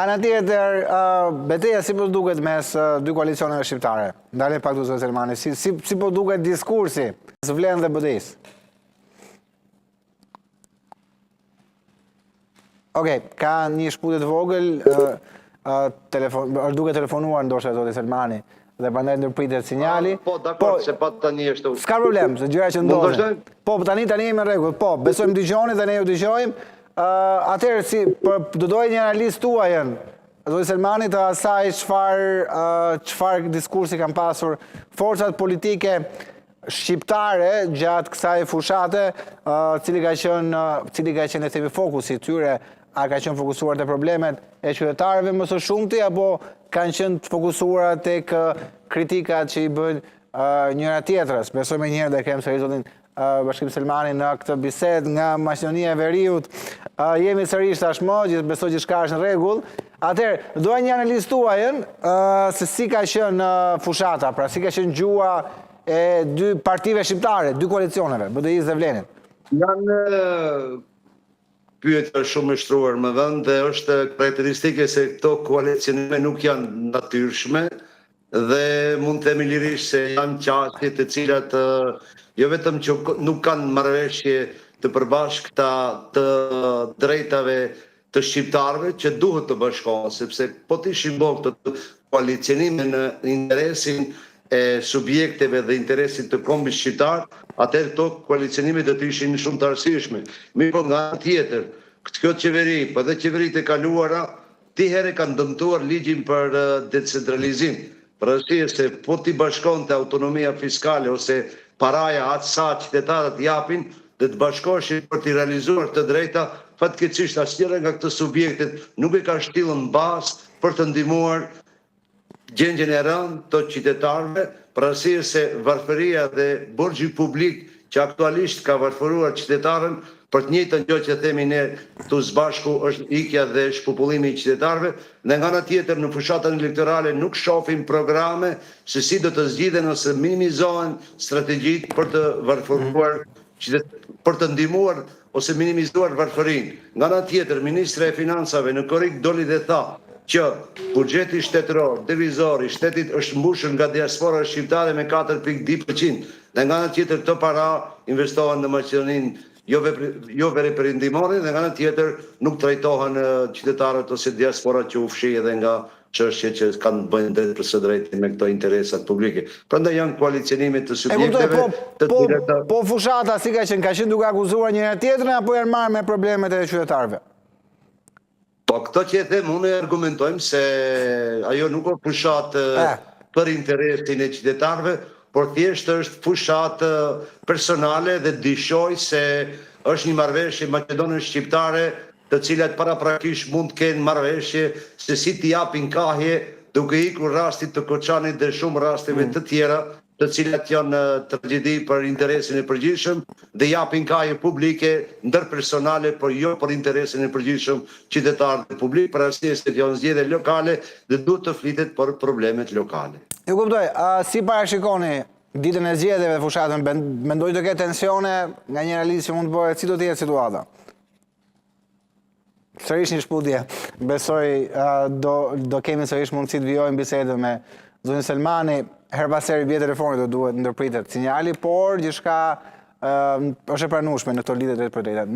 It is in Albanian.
Nga ana tjetër, betejë si po duket mes dy koalicioneve shqiptare. Ndale pak du zot Selmani, si po duket diskursi së Vlen dhe BDI-s? Okej, ka një shkputje të vogël, duke telefonuar ndoshta zoti Selmani dhe prandaj ndërpritet sinjali. Po, dakor, se pat tani është. S'ka problem, se gjëra që ndodhin. Po, tani jemi në rregull. Po, besojmë dëgjoni dhe ne ju dëgjojmë. Atëherë, do dojë një analizë tuajën, zoti Selmani, të asaj çfarë diskursi kanë pasur forcat politike shqiptare gjatë kësaj fushate, cili ka qenë le themi fokusi i tyre, a ka qenë fokusuar te problemet e qytetarëve më së shumti apo kanë qenë fokusuar tek kritikat që i bëjnë njëra tjetrës. Besojmë njëherë dhe kem sërish zotin Bashkim Selmani në këtë bisedë nga Maqedonia e Veriut. Jemi sërish tashmë, besoj që shka është në rregull. Atëherë, doja një analizë tuajën se si ka qenë fushata, pra si ka qenë gjua e dy partive shqiptare, dy koalicioneve, BDI-s dhe Vlenit. Janë pyetje shumë e shtruar më vend dhe është karakteristike se këto koalicionime nuk janë natyrshme dhe mund të themi lirisht se janë qasje të cilat jo vetëm që nuk kanë marrëveshje të përbashkëta të drejtave të shqiptarëve që duhet të bashkohen, sepse po të ishin bërë të koalicionime në interesin e subjekteve dhe interesin të kombit shqiptar, atëherë këto koalicionime do të ishin shumë të arsyeshme. Mirë, nga ana tjetër, kjo qeveri, po dhe qeveritë e kaluara, ti herë kanë dëmtuar ligjin për decentralizim. Për arsye se po ti bashkonte autonomia fiskale ose paraja atë sa qytetarët japin, dhe të bashkoheshin për të realizuar të drejta, fatkeqësisht asnjëra nga këto subjektet nuk e ka shtillën bazë për të ndihmuar gjendjen e rëndë të qytetarëve, për arsye se varfëria dhe borxhi publik që aktualisht ka varfëruar qytetarën, për të njëjtën gjë që themi ne këtu së bashku është ikja dhe shpopullimi i qytetarëve, dhe nga ana tjetër në fushatën elektorale nuk shohim programe se si do të zgjidhen ose minimizohen strategjitë për të varfëruar, për të ndihmuar ose minimizuar varfërinë. Nga ana tjetër, ministri e Financave në korrik doli dhe tha që buxheti shtetëror, devizor i shtetit është mbushur nga diaspora shqiptare me 4.2%, dhe nga ana tjetër këto para investohen në Maqedoninë jo veri perindimore, dhe nga ana tjetër nuk trajtohen qytetarët ose diaspora që u fshi edhe nga çështje që kanë bëjnë drejt për së drejti me këto interesat publike. Prandaj janë koalicionime të subjekteve të cilat po fushata si ka qenë duke akuzuar njëra tjetrën apo janë marrë me problemet e qytetarëve? Po këto që e them unë argumentojmë se ajo nuk është fushatë për interesin e qytetarëve, por thjesht është fushat personale dhe dishoj se është një marrëveshje maqedone shqiptare të cilat paraprakisht mund të kenë marrëveshje se si t'i japin kahje duke ikur rastit të Koçanit dhe shumë rasteve të tjera të cilat janë tragjedi për interesin e përgjithshëm dhe japin kahje publike ndërpersonale, por jo për interesin e përgjithshëm qytetarëve publik, për arsye se janë zgjedhje lokale dhe duhet të flitet për problemet lokale. Ju kuptoj, si parashikoni ditën e zgjedhjeve të fushatën, mendoj të ketë tensione nga një analizë që mund të bëhet, si do të jetë situata? Sërish një shkputje, besoj do kemi sërish mundësi të vijojmë bisedën me zotin Selmani, her pas heri bie telefoni do duhet ndërpritet sinjali, por gjithçka është e pranueshme në këto lidhje drejt për drejtë.